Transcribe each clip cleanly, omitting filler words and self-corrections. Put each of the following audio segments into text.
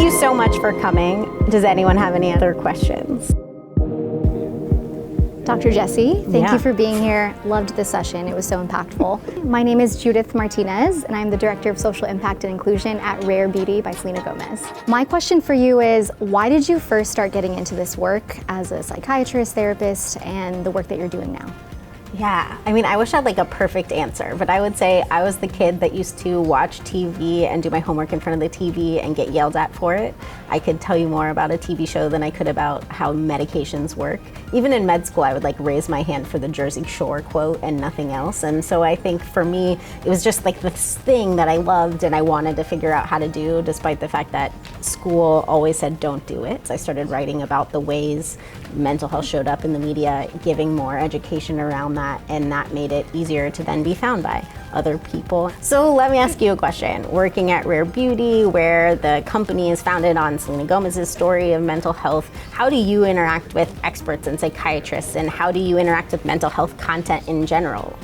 you so much for coming. Does anyone have any other questions? Dr. Jessi, thank you for being here. Loved this session, it was so impactful. My name is Judith Martinez, and I'm the Director of Social Impact and Inclusion at Rare Beauty by Selena Gomez. My question for you is, why did you first start getting into this work as a psychiatrist, therapist, and the work that you're doing now? Yeah, I mean, I wish I had like a perfect answer, but I would say I was the kid that used to watch TV and do my homework in front of the TV and get yelled at for it. I could tell you more about a TV show than I could about how medications work. Even in med school, I would like raise my hand for the Jersey Shore quote and nothing else. And so I think for me, it was just like this thing that I loved and I wanted to figure out how to do, despite the fact that school always said don't do it. So I started writing about the ways mental health showed up in the media, giving more education around that, and that made it easier to then be found by other people. So let me ask you a question. Working at Rare Beauty, where the company is founded on Selena Gomez's story of mental health, how do you interact with experts and psychiatrists, and how do you interact with mental health content in general?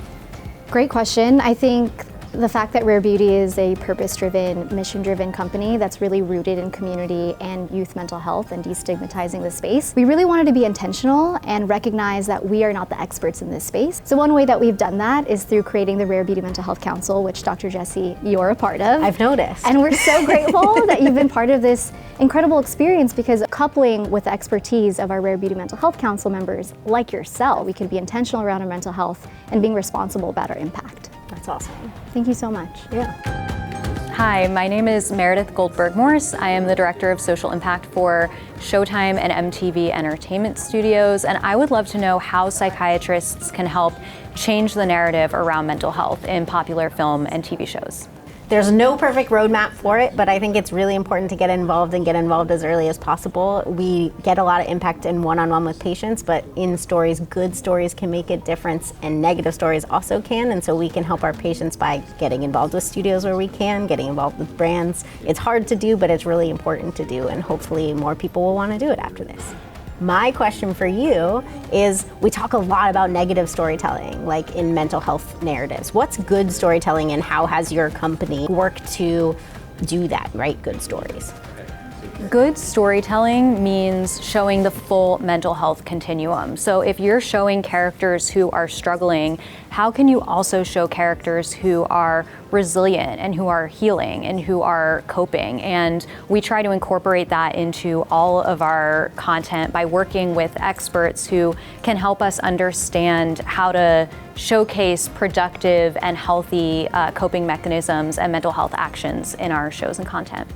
Great question. I think the fact that Rare Beauty is a purpose-driven, mission-driven company that's really rooted in community and youth mental health and destigmatizing the space, we really wanted to be intentional and recognize that we are not the experts in this space. So one way that we've done that is through creating the Rare Beauty Mental Health Council, which Dr. Jessi, you're a part of. I've noticed. And we're so grateful that you've been part of this incredible experience, because coupling with the expertise of our Rare Beauty Mental Health Council members like yourself, we can be intentional around our mental health and being responsible about our impact. That's awesome. Thank you so much. Yeah. Hi, my name is Meredith Goldberg-Morse. I am the Director of Social Impact for SHOWTIME and MTV Entertainment Studios, and I would love to know how psychiatrists can help change the narrative around mental health in popular film and TV shows. There's no perfect roadmap for it, but I think it's really important to get involved and get involved as early as possible. We get a lot of impact in one-on-one with patients, but in stories, good stories can make a difference, and negative stories also can, and so we can help our patients by getting involved with studios where we can, getting involved with brands. It's hard to do, but it's really important to do, and hopefully more people will want to do it after this. My question for you is, we talk a lot about negative storytelling, like in mental health narratives. What's good storytelling, and how has your company worked to do that, write good stories? Good storytelling means showing the full mental health continuum. So if you're showing characters who are struggling, how can you also show characters who are resilient and who are healing and who are coping? And we try to incorporate that into all of our content by working with experts who can help us understand how to showcase productive and healthy coping mechanisms and mental health actions in our shows and content.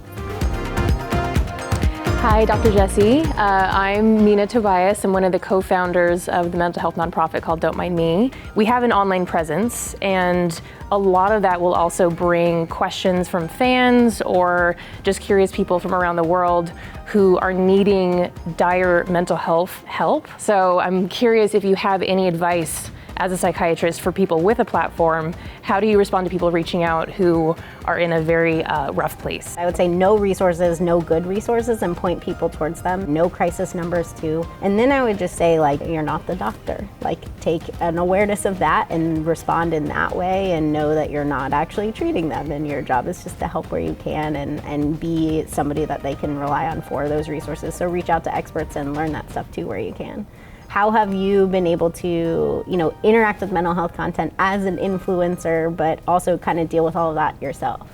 Hi, Dr. Jessi. I'm Mina Tobias. I'm one of the co-founders of the mental health nonprofit called Don't Mind Me. We have an online presence, and a lot of that will also bring questions from fans or just curious people from around the world who are needing dire mental health help. So I'm curious if you have any advice as a psychiatrist for people with a platform. How do you respond to people reaching out who are in a very rough place? I would say no resources, no good resources, and point people towards them. No crisis numbers too. And then I would just say, like, you're not the doctor. Like, take an awareness of that and respond in that way, and know that you're not actually treating them, and your job is just to help where you can and be somebody that they can rely on for those resources. So reach out to experts and learn that stuff too where you can. How have you been able to, interact with mental health content as an influencer, but also kind of deal with all of that yourself?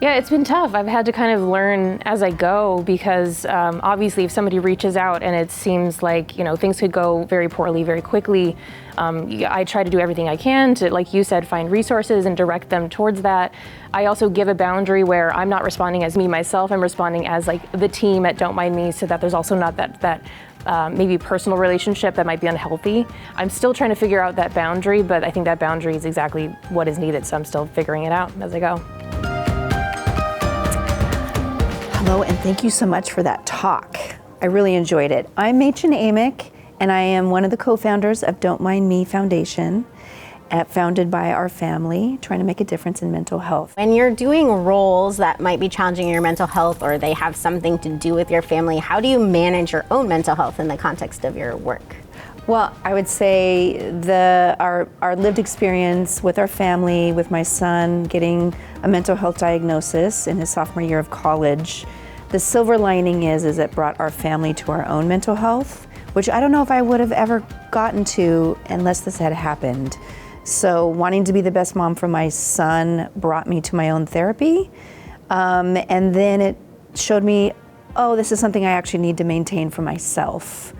Yeah, it's been tough. I've had to kind of learn as I go, because obviously if somebody reaches out and it seems like, things could go very poorly very quickly, I try to do everything I can to, like you said, find resources and direct them towards that. I also give a boundary where I'm not responding as me myself, I'm responding as like the team at Don't Mind Me, so that there's also not that maybe personal relationship that might be unhealthy. I'm still trying to figure out that boundary, but I think that boundary is exactly what is needed, so I'm still figuring it out as I go. Hello, and thank you so much for that talk. I really enjoyed it. I'm Mädchen Amick, and I am one of the co-founders of Don't Mind Me Foundation, founded by our family, trying to make a difference in mental health. When you're doing roles that might be challenging your mental health, or they have something to do with your family, how do you manage your own mental health in the context of your work? Well, I would say our lived experience with our family, with my son getting a mental health diagnosis in his sophomore year of college, The silver lining is it brought our family to our own mental health, which I don't know if I would have ever gotten to unless this had happened. So wanting to be the best mom for my son brought me to my own therapy. And then it showed me, oh, this is something I actually need to maintain for myself.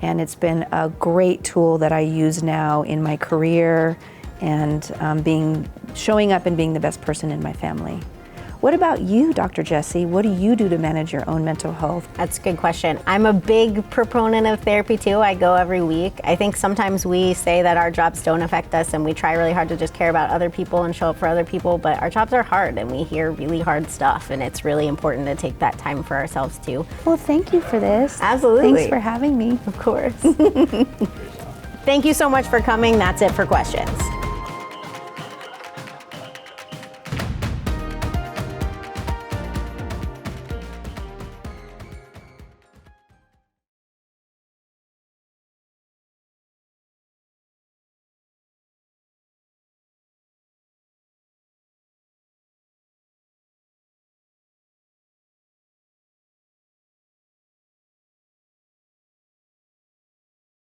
And it's been a great tool that I use now in my career and showing up and being the best person in my family. What about you, Dr. Jessi? What do you do to manage your own mental health? That's a good question. I'm a big proponent of therapy too. I go every week. I think sometimes we say that our jobs don't affect us and we try really hard to just care about other people and show up for other people, but our jobs are hard and we hear really hard stuff, and it's really important to take that time for ourselves too. Well, thank you for this. Absolutely. Thanks for having me. Of course. Thank you so much for coming. That's it for questions.